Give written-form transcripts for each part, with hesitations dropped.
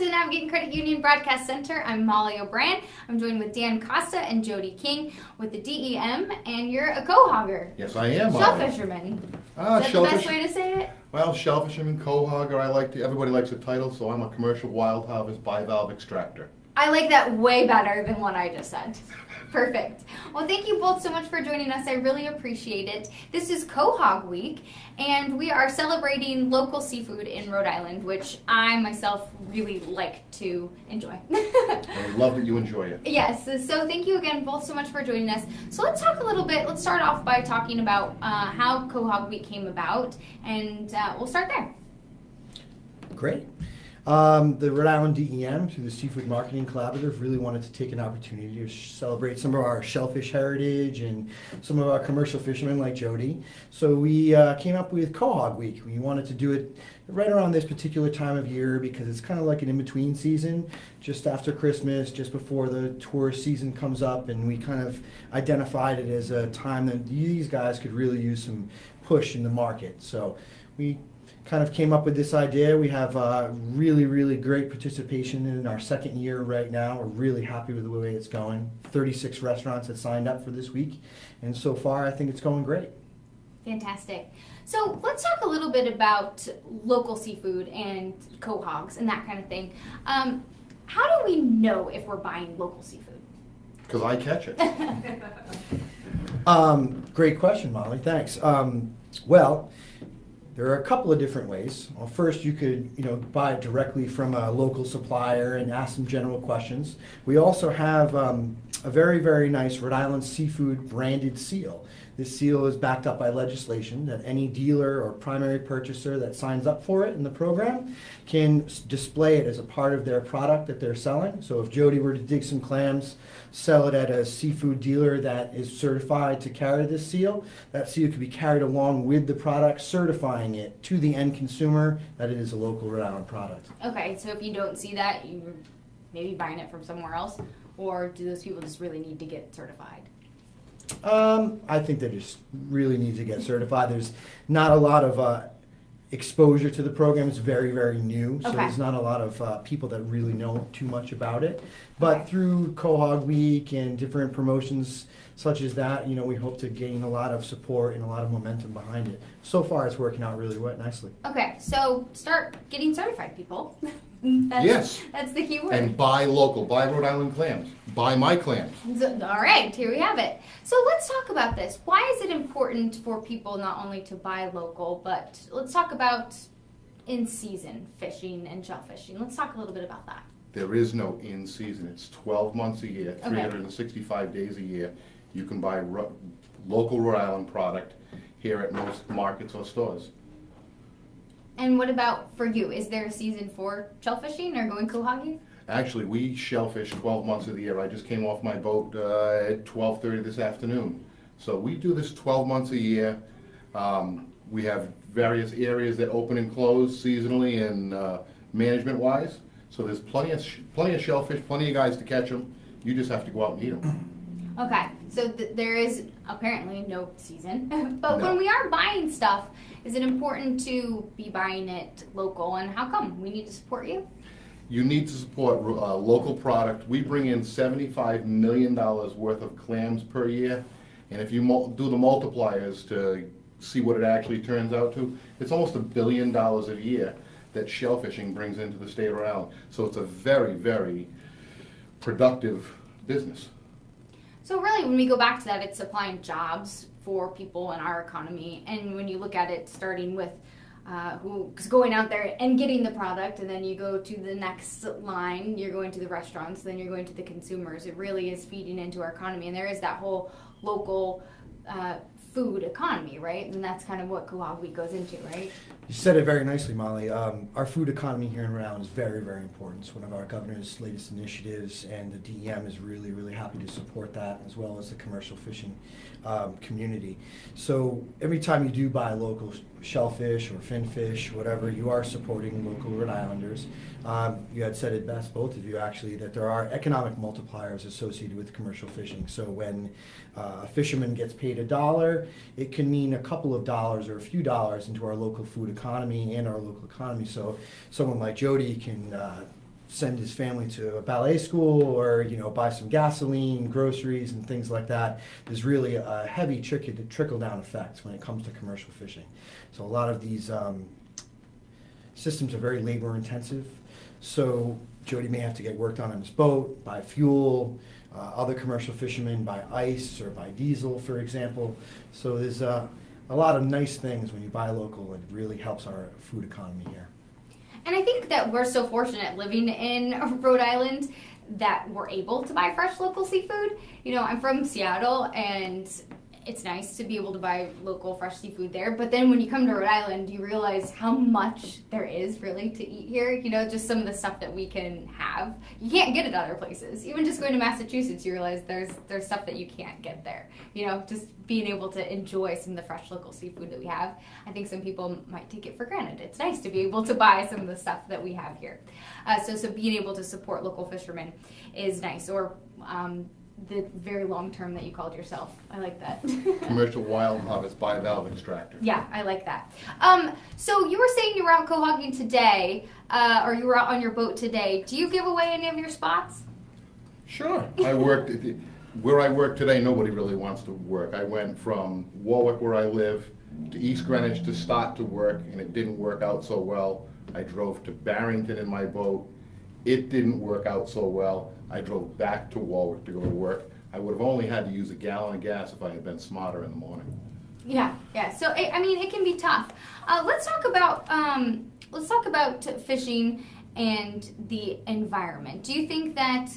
to the Navigating Credit Union Broadcast Center. I'm Molly O'Brien. I'm joined with Dan Costa and Jody King with the DEM, and you're a quahogger. Yes, I am. Shell fisherman. Is that the best way to say it? Well, shellfisherman, quahogger. Everybody likes the title, so I'm a commercial wild harvest bivalve extractor. I like that way better than what I just said. Perfect. Well, thank you both so much for joining us. I really appreciate it. This is Quahog Week, and we are celebrating local seafood in Rhode Island, which I myself really like to enjoy. I love that you enjoy it. Yes, so thank you again both so much for joining us. So let's talk a little bit, let's start off by talking about how Quahog Week came about, and we'll start there. Great. The Rhode Island DEM, through the Seafood Marketing Collaborative, really wanted to take an opportunity to celebrate some of our shellfish heritage and some of our commercial fishermen like Jody. So we came up with Quahog Week. We wanted to do it right around this particular time of year because it's kind of like an in-between season, just after Christmas, just before the tourist season comes up, and we kind of identified it as a time that these guys could really use some push in the market. So we kind of came up with this idea. We have really, really great participation in our second year right now. We're really happy with the way it's going. 36 restaurants have signed up for this week, and so far I think it's going great. Fantastic. So let's talk a little bit about local seafood and quahogs and that kind of thing. How do we know if we're buying local seafood? Because I catch it. Great question, Molly. Thanks. Well, there are a couple of different ways. Well, first, you could buy it directly from a local supplier and ask some general questions. We also have a very, very nice Rhode Island seafood branded seal. This seal is backed up by legislation that any dealer or primary purchaser that signs up for it in the program can display it as a part of their product that they're selling. So if Jody were to dig some clams, sell it at a seafood dealer that is certified to carry this seal, that seal could be carried along with the product, certifying it to the end consumer that it is a local Rhode Island product. Okay, so if you don't see that, you're maybe buying it from somewhere else, or do those people just really need to get certified? I think they just really need to get certified. There's not a lot of exposure to the program. It's very, very new, so there's not a lot of people that really know too much about it. But through Quahog Week and different promotions such as that, we hope to gain a lot of support and a lot of momentum behind it. So far, it's working out really nicely. Okay, so start getting certified, people. Yes. That's the key word. And buy local. Buy Rhode Island clams. Buy my clams. So, all right, here we have it. So let's talk about this. Why is it important for people not only to buy local, but let's talk about in-season fishing and shellfishing. Let's talk a little bit about that. There is no in-season. It's 12 months a year, 365 days a year. You can buy local Rhode Island product here at most markets or stores. And what about for you? Is there a season for shellfishing or going quahogging? Actually, we shellfish 12 months of the year. I just came off my boat at 12:30 this afternoon. So we do this 12 months a year. We have various areas that open and close seasonally and management-wise. So there's plenty of shellfish, plenty of guys to catch them. You just have to go out and eat them. Okay, so there is apparently no season. But No. when we are buying stuff, is it important to be buying it local? And how come? We need to support you? You need to support local product. We bring in $75 million worth of clams per year. And if you do the multipliers to see what it actually turns out to, it's almost $1 billion a year that shellfishing brings into the state of Rhode Island. So it's a very, very productive business. So really, when we go back to that, it's supplying jobs for people in our economy. And when you look at it, starting with who's going out there and getting the product, and then you go to the next line, you're going to the restaurants, then you're going to the consumers. It really is feeding into our economy. And there is that whole local food economy, right? And that's kind of what Quahog Week goes into, right? You said it very nicely, Molly. Our food economy here in Rhode Island is very, very important. It's one of our governor's latest initiatives, and the DEM is really, really happy to support that, as well as the commercial fishing community. So every time you do buy local shellfish or finfish, whatever, you are supporting local Rhode Islanders. You had said it best, both of you actually, that there are economic multipliers associated with commercial fishing. So when a fisherman gets paid $1, it can mean a couple of dollars or a few dollars into our local food economy and our local economy. So someone like Jody can send his family to a ballet school or, buy some gasoline, groceries, and things like that. There's really a heavy trickle-down effect when it comes to commercial fishing. So a lot of these systems are very labor-intensive. So Jody may have to get worked on his boat, buy fuel. Other commercial fishermen buy ice or buy diesel, for example. So there's a lot of nice things when you buy local. It really helps our food economy here. And I think that we're so fortunate living in Rhode Island that we're able to buy fresh local seafood. I'm from Seattle, and it's nice to be able to buy local fresh seafood there. But then when you come to Rhode Island, you realize how much there is really to eat here. Just some of the stuff that we can have. You can't get it other places. Even just going to Massachusetts, you realize there's stuff that you can't get there. Just being able to enjoy some of the fresh local seafood that we have. I think some people might take it for granted. It's nice to be able to buy some of the stuff that we have here. So being able to support local fishermen is nice. Or the very long term that you called yourself. I like that. Commercial wild harvest bivalve extractor. Yeah, I like that. So you were saying you were out cohogging today, or you were out on your boat today. Do you give away any of your spots? Sure. Where I work today, nobody really wants to work. I went from Warwick, where I live, to East Greenwich to start to work, and it didn't work out so well. I drove to Barrington in my boat. It didn't work out so well. I drove back to Warwick to go to work. I would have only had to use a gallon of gas if I had been smarter in the morning. Yeah. So it can be tough. Let's talk about fishing and the environment. Do you think that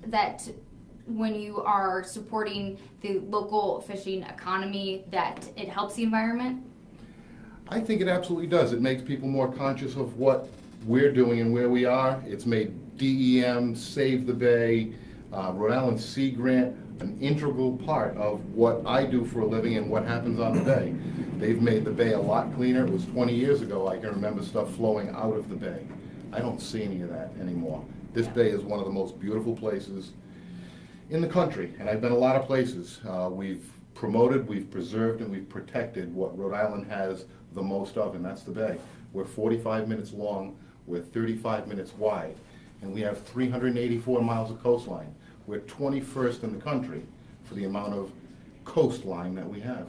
that when you are supporting the local fishing economy, that it helps the environment? I think it absolutely does. It makes people more conscious of what we're doing and where we are. It's made DEM, Save the Bay, Rhode Island Sea Grant an integral part of what I do for a living and what happens on the bay. They've made the bay a lot cleaner. It was 20 years ago I can remember stuff flowing out of the bay. I don't see any of that anymore. This bay is one of the most beautiful places in the country, and I've been a lot of places. We've promoted, we've preserved, and we've protected what Rhode Island has the most of, and that's the bay. We're 45 minutes long, we're 35 minutes wide, and we have 384 miles of coastline. We're 21st in the country for the amount of coastline that we have.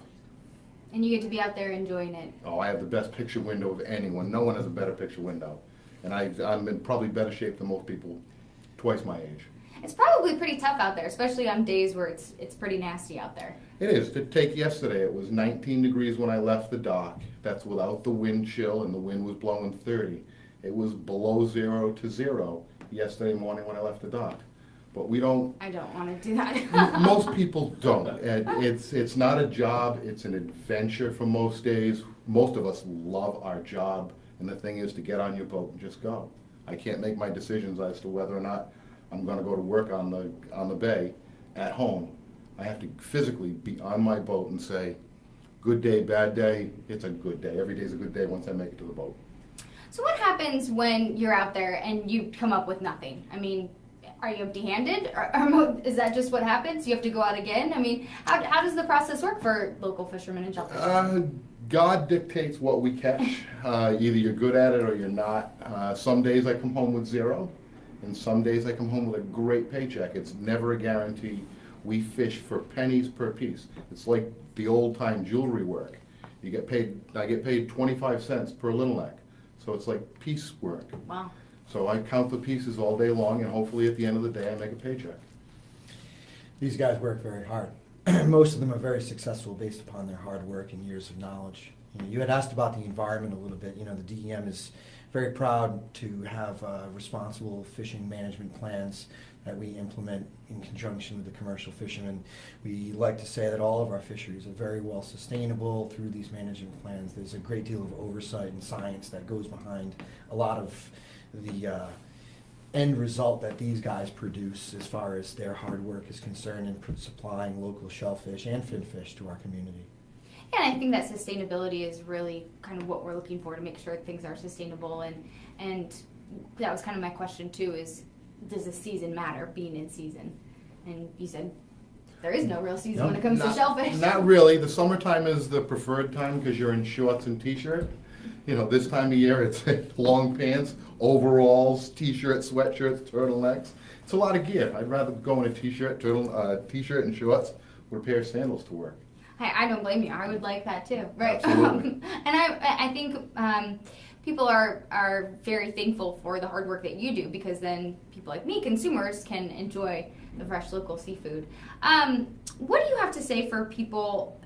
And you get to be out there enjoying it. Oh, I have the best picture window of anyone. No one has a better picture window. And I'm in probably better shape than most people twice my age. It's probably pretty tough out there, especially on days where it's pretty nasty out there. It is. To take yesterday, it was 19 degrees when I left the dock. That's without the wind chill, and the wind was blowing 30. It was below 0 to 0 yesterday morning when I left the dock. But we don't. I don't want to do that. Most people don't. It's not a job. It's an adventure for most days. Most of us love our job, and the thing is to get on your boat and just go. I can't make my decisions as to whether or not I'm going to go to work on the bay at home. I have to physically be on my boat and say, good day, bad day. It's a good day. Every day's a good day once I make it to the boat. So what happens when you're out there and you come up with nothing? I mean, are you empty-handed? Or is that just what happens? You have to go out again? I mean, how does the process work for local fishermen and shellfish? God dictates what we catch. Either you're good at it or you're not. Some days I come home with 0, and some days I come home with a great paycheck. It's never a guarantee. We fish for pennies per piece. It's like the old-time jewelry work. I get paid 25 cents per little neck. So it's like piecework. Wow. So I count the pieces all day long, and hopefully at the end of the day I make a paycheck. These guys work very hard. Most of them are very successful based upon their hard work and years of knowledge. You had asked about the environment a little bit. The DEM is very proud to have responsible fishing management plans that we implement in conjunction with the commercial fishermen. We like to say that all of our fisheries are very well sustainable through these management plans. There's a great deal of oversight and science that goes behind a lot of the end result that these guys produce as far as their hard work is concerned in supplying local shellfish and finfish to our community. Yeah, and I think that sustainability is really kind of what we're looking for, to make sure things are sustainable. And that was kind of my question too, is does the season matter, being in season? And you said there is no real season when it comes to shellfish. Not really. The summertime is the preferred time because you're in shorts and t-shirt. You know, this time of year, it's long pants, overalls, t-shirts, sweatshirts, turtlenecks. It's a lot of gear. I'd rather go in a t-shirt, t-shirt and shorts with a pair of sandals to work. I don't blame you. I would like that too, right? Absolutely. And I think people are very thankful for the hard work that you do, because then people like me, consumers, can enjoy the fresh local seafood. What do you have to say for people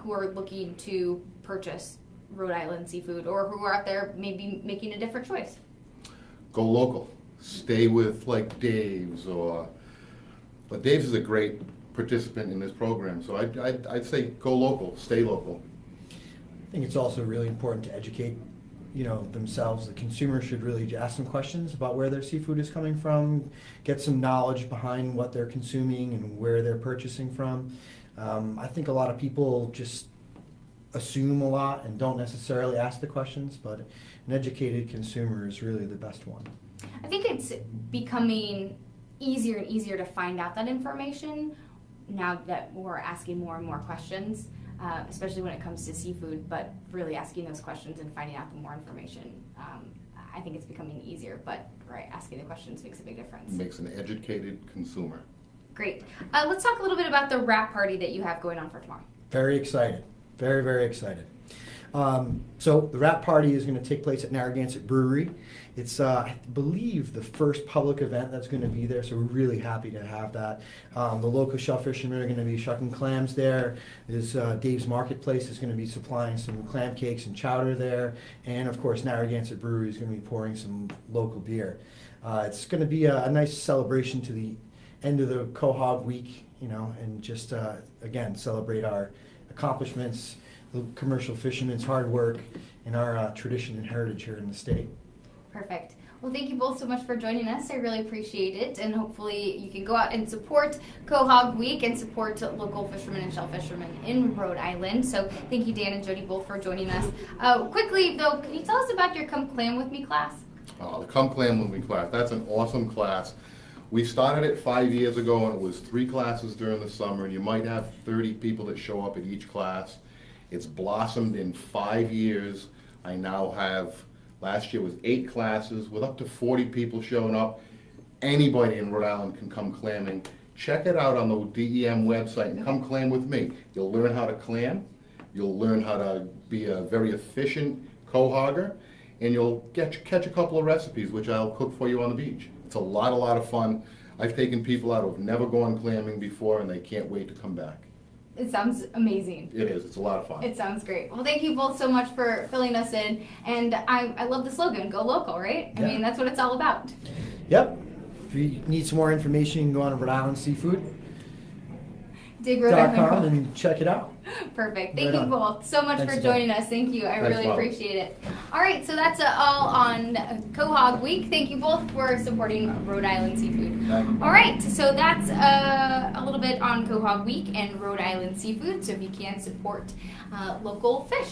who are looking to purchase Rhode Island seafood, or who are out there maybe making a different choice? Go local. Stay with like Dave's but Dave's is a great participant in this program, so I'd say go local, stay local. I think it's also really important to educate, themselves. The consumer should really ask some questions about where their seafood is coming from, get some knowledge behind what they're consuming and where they're purchasing from. I think a lot of people just assume a lot and don't necessarily ask the questions, but an educated consumer is really the best one. I think it's becoming easier and easier to find out that information now that we're asking more and more questions, especially when it comes to seafood, but really asking those questions and finding out the more information. I think it's becoming easier, but asking the questions makes a big difference. Makes an educated consumer. Great. Let's talk a little bit about the wrap party that you have going on for tomorrow. Very excited. Very, very excited. So the wrap party is going to take place at Narragansett Brewery. It's, I believe, the first public event that's going to be there, so we're really happy to have that. The local shellfishermen are going to be shucking clams there. There's Dave's Marketplace is going to be supplying some clam cakes and chowder there. And, of course, Narragansett Brewery is going to be pouring some local beer. It's going to be a nice celebration to the end of the Quahog week, and just, again, celebrate our accomplishments, the commercial fishermen's hard work, and our tradition and heritage here in the state. Perfect. Well, thank you both so much for joining us. I really appreciate it, and hopefully you can go out and support Quahog Week and support local fishermen and shellfishermen in Rhode Island. So thank you, Dan and Jody, both for joining us. Quickly, though, can you tell us about your Come Clam With Me class? The Come Clam With Me class, that's an awesome class. We started it 5 years ago, and it was 3 classes during the summer, and you might have 30 people that show up at each class. It's blossomed in 5 years. I now have, last year was 8 classes with up to 40 people showing up. Anybody in Rhode Island can come clamming. Check it out on the DEM website and come clam with me. You'll learn how to clam, you'll learn how to be a very efficient quahogger, and you'll catch a couple of recipes which I'll cook for you on the beach. It's a lot of fun. I've taken people out who've never gone clamming before, and they can't wait to come back. It sounds amazing. It is. It's a lot of fun. It sounds great. Well, thank you both so much for filling us in. And I love the slogan, go local, right? Yeah. I mean, that's what it's all about. Yep. If you need some more information, you can go on to Rhode Island Seafood. Dig Rhode Island. And check it out. Perfect. Thank Right you on. both so much Thanks for again. joining us. Thank you. I Thanks, really Bob. appreciate it. All right, so that's all on Quahog Week. Thank you both for supporting Rhode Island Seafood. Thank you. All right, so that's a little bit on Quahog Week and Rhode Island Seafood. So if you can support local fish.